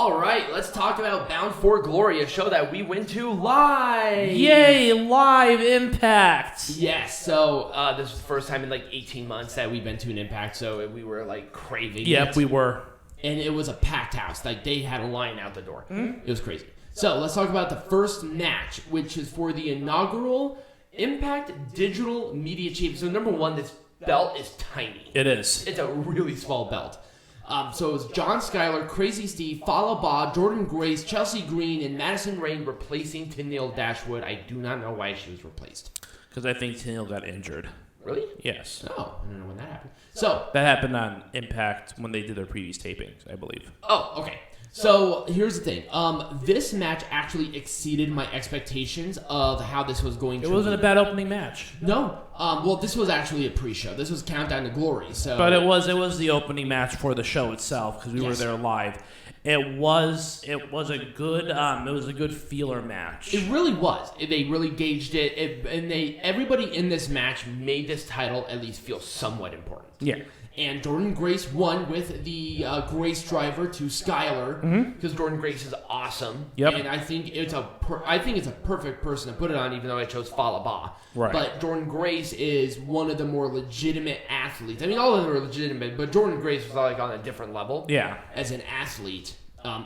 All right, let's talk about Bound for Glory, a show that we went to live. Yay, live Impact. Yes, so this was the first time in like 18 months that we've been to an Impact, so we were like craving it. We were. And it was a packed house. Like, they had a line out the door. It was crazy. So, let's talk about the first match, which is for the inaugural Impact Digital Media Championship. So, number one, this belt is tiny. It is. It's a really small belt. So it was John Skyler, Crazy Steve, Fallah, Bahh, Jordynne Grace, Chelsea Green, and Madison Rayne replacing Tenille Dashwood. I do not know why she was replaced. Because I think Tenille got injured. Really? Yes. Oh, I don't know when that happened. So that happened on Impact when they did their previous tapings, I believe. Oh, okay. So here's the thing. This match actually exceeded my expectations of how this was going to be. It wasn't a bad opening match. No. Well, this was actually a pre-show. This was Countdown to Glory. So, but it was the opening match for the show itself because we were there live. It was a good feeler match. It really was. They really gauged it, and everybody in this match made this title at least feel somewhat important. Yeah. And Jordynne Grace won with the Grace driver to Skyler because Jordynne Grace is awesome. Yep. And I think it's a perfect person to put it on, even though I chose Fallah Bahh. Right. But Jordynne Grace is one of the more legitimate athletes. I mean, all of them are legitimate, but Jordynne Grace was like on a different level. Yeah. As an athlete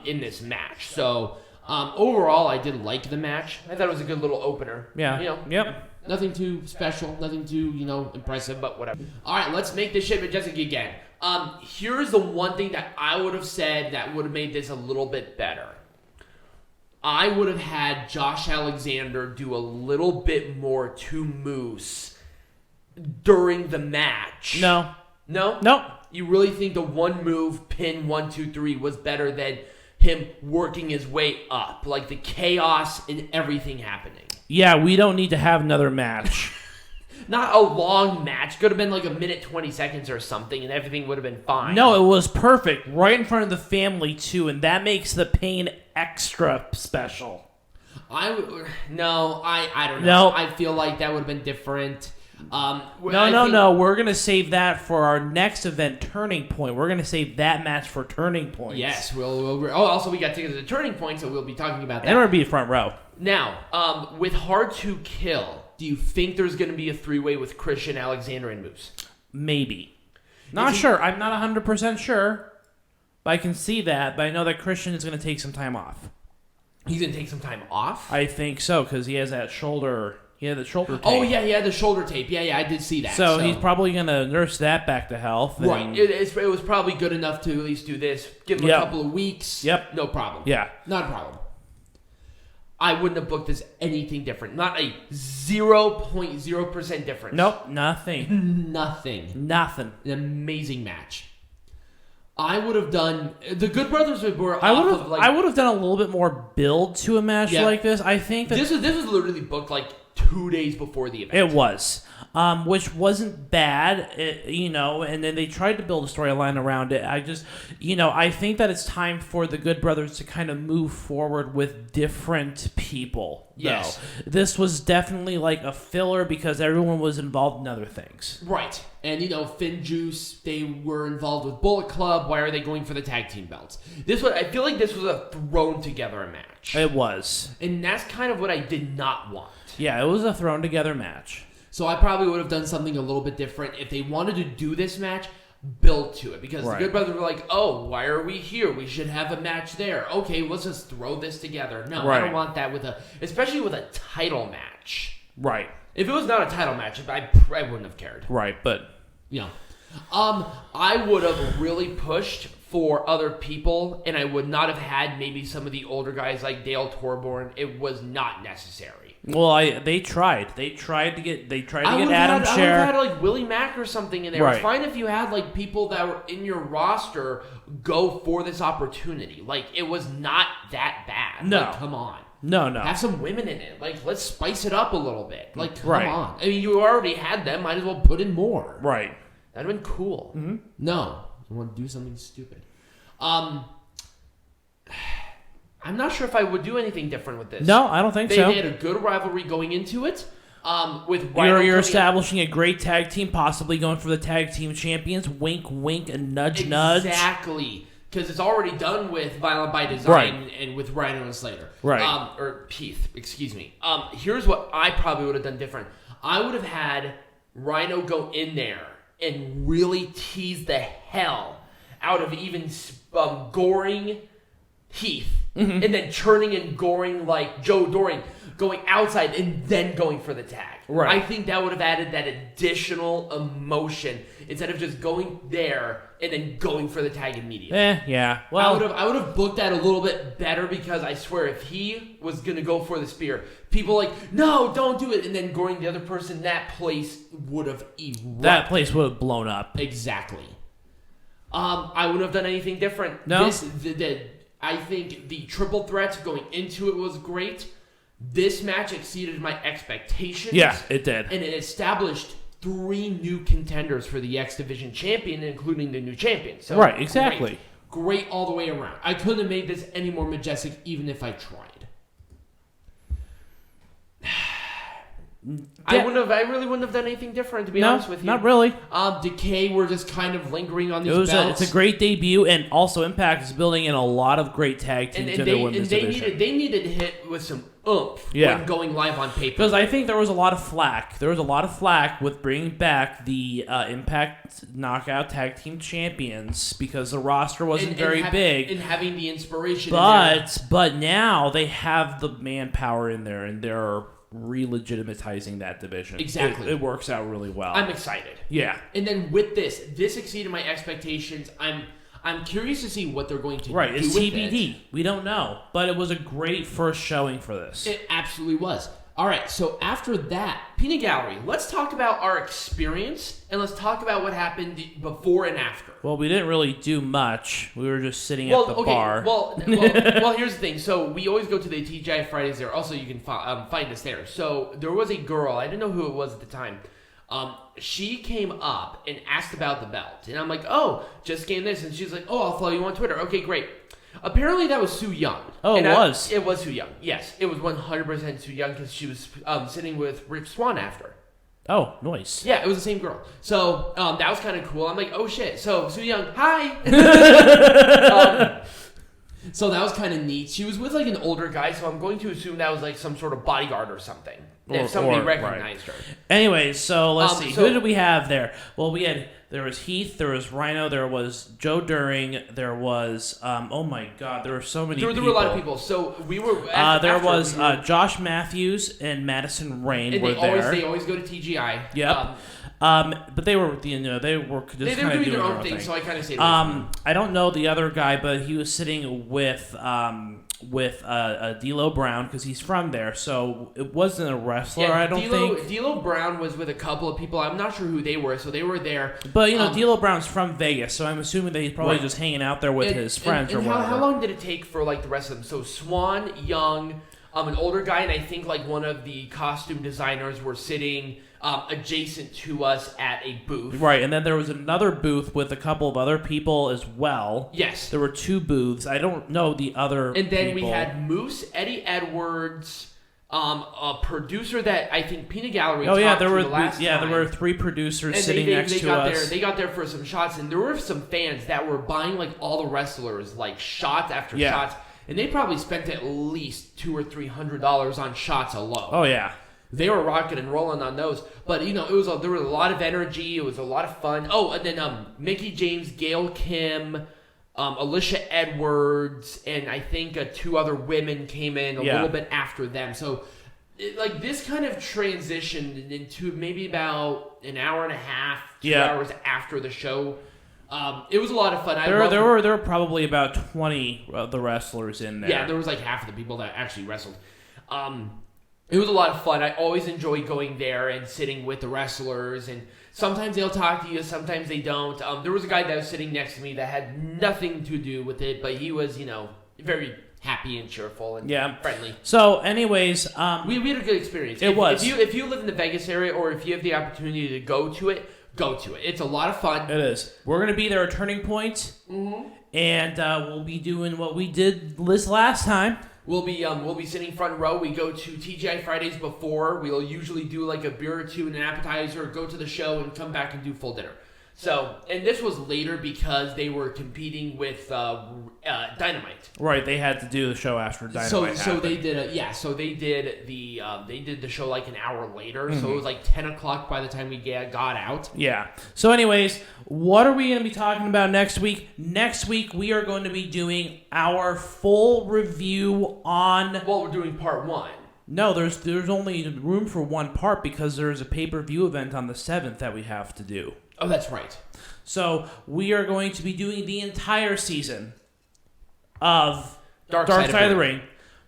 in this match. So overall, I did like the match. I thought it was a good little opener. Yeah. You know. Yep. Nothing too special, nothing too, impressive, but whatever. All right, let's make this shit majestic again. Here's the one thing that I would have said that would have made this a little bit better. I would have had Josh Alexander do a little bit more to Moose during the match. No. No? No. You really think the one move, pin 1, 2, 3, was better than him working his way up? Like the chaos and everything happening. Yeah, we don't need to have another match. Not a long match. Could have been like a minute, 20 seconds or something, and everything would have been fine. No, it was perfect. Right in front of the family, too, and that makes the pain extra special. I don't know. No. I feel like that would have been different. No. We're going to save that for our next event, Turning Point. We're going to save that match for Turning Point. Yes. Also, we got tickets to the Turning Point, so we'll be talking about that. And we're going to be front row. Now, with Hard to Kill, do you think there's going to be a three-way with Christian, Alexander, and Moose? Maybe. Not sure. I'm not 100% sure. But I can see that. But I know that Christian is going to take some time off. He's going to take some time off? I think so, because he has that shoulder... He had the shoulder tape. Oh, yeah, he had the shoulder tape. Yeah, I did see that. So he's probably going to nurse that back to health. Right. It was probably good enough to at least do this. Give him a couple of weeks. Yep. No problem. Yeah. Not a problem. I wouldn't have booked this anything different. Not a 0.0% difference. Nope. Nothing. Nothing. An amazing match. I would have done... The Good Brothers were I would have done a little bit more build to a match like this. I think that... This was literally booked like 2 days before the event. It was. Which wasn't bad, and then they tried to build a storyline around it. I think that it's time for the Good Brothers to kind of move forward with different people. Yes. Though. This was definitely like a filler because everyone was involved in other things. Right. And, Finn Juice, they were involved with Bullet Club. Why are they going for the tag team belts? I feel like this was a thrown together match. It was. And that's kind of what I did not want. Yeah, it was a thrown together match. So I probably would have done something a little bit different. If they wanted to do this match, build to it. Because the Good Brothers were like, oh, why are we here? We should have a match there. Okay, let's just throw this together. No, I don't want that especially with a title match. Right. If it was not a title match, I wouldn't have cared. Right, but... I would have really pushed for other people, and I would not have had maybe some of the older guys like Dale Torborn. It was not necessary. Well, they tried. They tried to get Adam Scherr. I would have had like Willie Mack or something in there. Right. It's fine if you had like people that were in your roster go for this opportunity. Like it was not that bad. No, like, come on. No. Have some women in it. Like let's spice it up a little bit. Like come right. on. I mean, you already had them. Might as well put in more. Right. That'd have been cool. Mm-hmm. No, I want to do something stupid. I'm not sure if I would do anything different with this. No, I don't think so. They had a good rivalry going into it. With you're establishing a great tag team, possibly going for the tag team champions. Wink, wink, and nudge, nudge. Exactly. because it's already done with Violent by Design and with Rhino and Slater. Right. Or Heath, excuse me. Here's what I probably would have done different. I would have had Rhino go in there and really tease the hell out of even goring Heath, and then turning and goring like Joe Doring, going outside and then going for the tag. Right. I think that would have added that additional emotion instead of just going there and then going for the tag immediately. Yeah. Well, I would have booked that a little bit better, because I swear if he was gonna go for the spear, people like, no, don't do it, and then goring the other person, that place would have erupted. That place would have blown up. Exactly. I wouldn't have done anything different. No. I think the triple threat going into it was great. This match exceeded my expectations. Yeah, it did. And it established 3 new contenders for the X Division champion, including the new champion. So right, exactly. Great all the way around. I couldn't have made this any more majestic, even if I tried. I really wouldn't have done anything different, to be honest with you. Not really. Decay were just kind of lingering on these belts. It's a great debut, and also Impact is building in a lot of great tag teams in their women's division. They needed to hit with some oomph when going live on paper. Because I think there was a lot of flack. There was a lot of flack with bringing back the Impact Knockout Tag Team Champions, because the roster wasn't very big. And having the inspiration. But now they have the manpower in there, and they're re-legitimatizing that division. Exactly. It works out really well. I'm excited. Yeah. And then with this exceeded my expectations. I'm curious to see what they're going to do with it's TBD. We don't know. But it was a great first showing for this. It absolutely was. All right, so after that, Peanut Gallery, let's talk about our experience, and let's talk about what happened before and after. Well, we didn't really do much. We were just sitting at the bar. Well, here's the thing. So we always go to the TGI Fridays there. Also, you can find us there. So there was a girl. I didn't know who it was at the time. She came up and asked about the belt. And I'm like, oh, just gained this. And she's like, oh, I'll follow you on Twitter. Okay, great. Apparently that was Sue Young. Oh, and it was? It was Sue Young. Yes, it was 100% Sue Young, because she was sitting with Rich Swann after. Oh, nice. Yeah, it was the same girl. So that was kind of cool. I'm like, oh shit. So Sue Young, hi. So that was kind of neat. She was with like an older guy, so I'm going to assume that was like some sort of bodyguard or something. If somebody recognized her. Anyways, so let's see. Who did we have there? Well, there was Heath, there was Rhino, there was Jordynne, there was oh my god, there were so many people. There were a lot of people. So we were there was Josh Matthews and Madison Rayne were there. They always go to TGI. Yep. But they were they were just kind of doing their own thing. So I kind of say I don't know the other guy, but he was sitting with D'Lo Brown, because he's from there, so it wasn't a wrestler. I don't think D'Lo Brown was with a couple of people. I'm not sure who they were, so they were there. But D'Lo Brown's from Vegas, so I'm assuming that he's probably just hanging out there with his friends or whatever. How long did it take for like the rest of them? So Swann, Young, an older guy, and I think like one of the costume designers were sitting adjacent to us at a booth. Right, and then there was another booth with a couple of other people as well. Yes. There were 2 booths. I don't know the other And then people. we had Moose, Eddie Edwards, a producer that I think Peanut Gallery talked to the last time. There were 3 producers and sitting next to us. They got there for some shots, and there were some fans that were buying like all the wrestlers, like shots after shots, and they probably spent at least $200 or $300 on shots alone. Oh yeah. They were rocking and rolling on those, but there was a lot of energy. It was a lot of fun. Oh, and then Mickie James, Gail Kim, Alicia Edwards, and I think 2 other women came in a little bit after them. So, this kind of transitioned into maybe about an hour and a half, 2 hours after the show. It was a lot of fun. There were probably about 20 of the wrestlers in there. Yeah, there was like half of the people that actually wrestled. It was a lot of fun. I always enjoy going there and sitting with the wrestlers, and sometimes they'll talk to you, sometimes they don't. There was a guy that was sitting next to me that had nothing to do with it, but he was, very happy and cheerful and friendly. So, anyways, we had a good experience. If you live in the Vegas area, or if you have the opportunity to go to it, go to it. It's a lot of fun. It is. We're going to be there at Turning Point, and we'll be doing what we did this last time. We'll be sitting front row. We go to TGI Fridays before. We'll usually do like a beer or 2 and an appetizer, go to the show, and come back and do full dinner. So, and this was later because they were competing with Dynamite. Right, they had to do the show after Dynamite. So they did the show like an hour later. So it was like 10 o'clock by the time we got out. Yeah. So anyways, what are we going to be talking about next week? Next week we are going to be doing our full review on. Well, we're doing part 1. No, there's only room for one part because there's a pay-per-view event on the 7th that we have to do. Oh, that's right. So we are going to be doing the entire season of Dark Side of the Ring.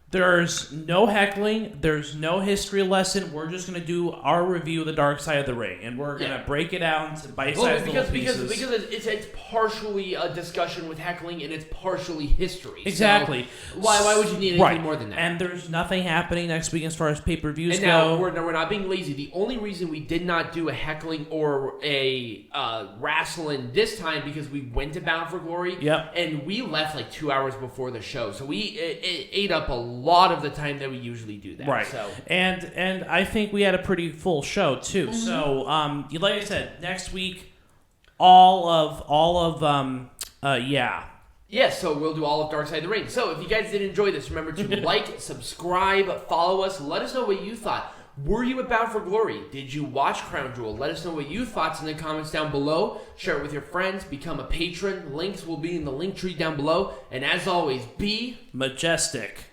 There's no heckling. There's no history lesson. We're just going to do our review of the Dark Side of the Ring, and we're going to break it out into bite-sized little pieces. Because it's partially a discussion with heckling, and it's partially history. Exactly. So why would you need anything more than that? And there's nothing happening next week as far as pay-per-views go. Now, we're not being lazy. The only reason we did not do a heckling or a wrestling this time because we went to Bound for Glory. Yep. And we left like 2 hours before the show, so we ate up a lot of the time that we usually do that. Right. So. And I think we had a pretty full show too. Mm-hmm. So like I said, next week, Yeah, so we'll do all of Dark Side of the Ring. So if you guys did enjoy this, remember to like, subscribe, follow us. Let us know what you thought. Were you at Bound for Glory? Did you watch Crown Jewel? Let us know what you thought in the comments down below. Share it with your friends. Become a patron. Links will be in the link tree down below. And as always, be majestic.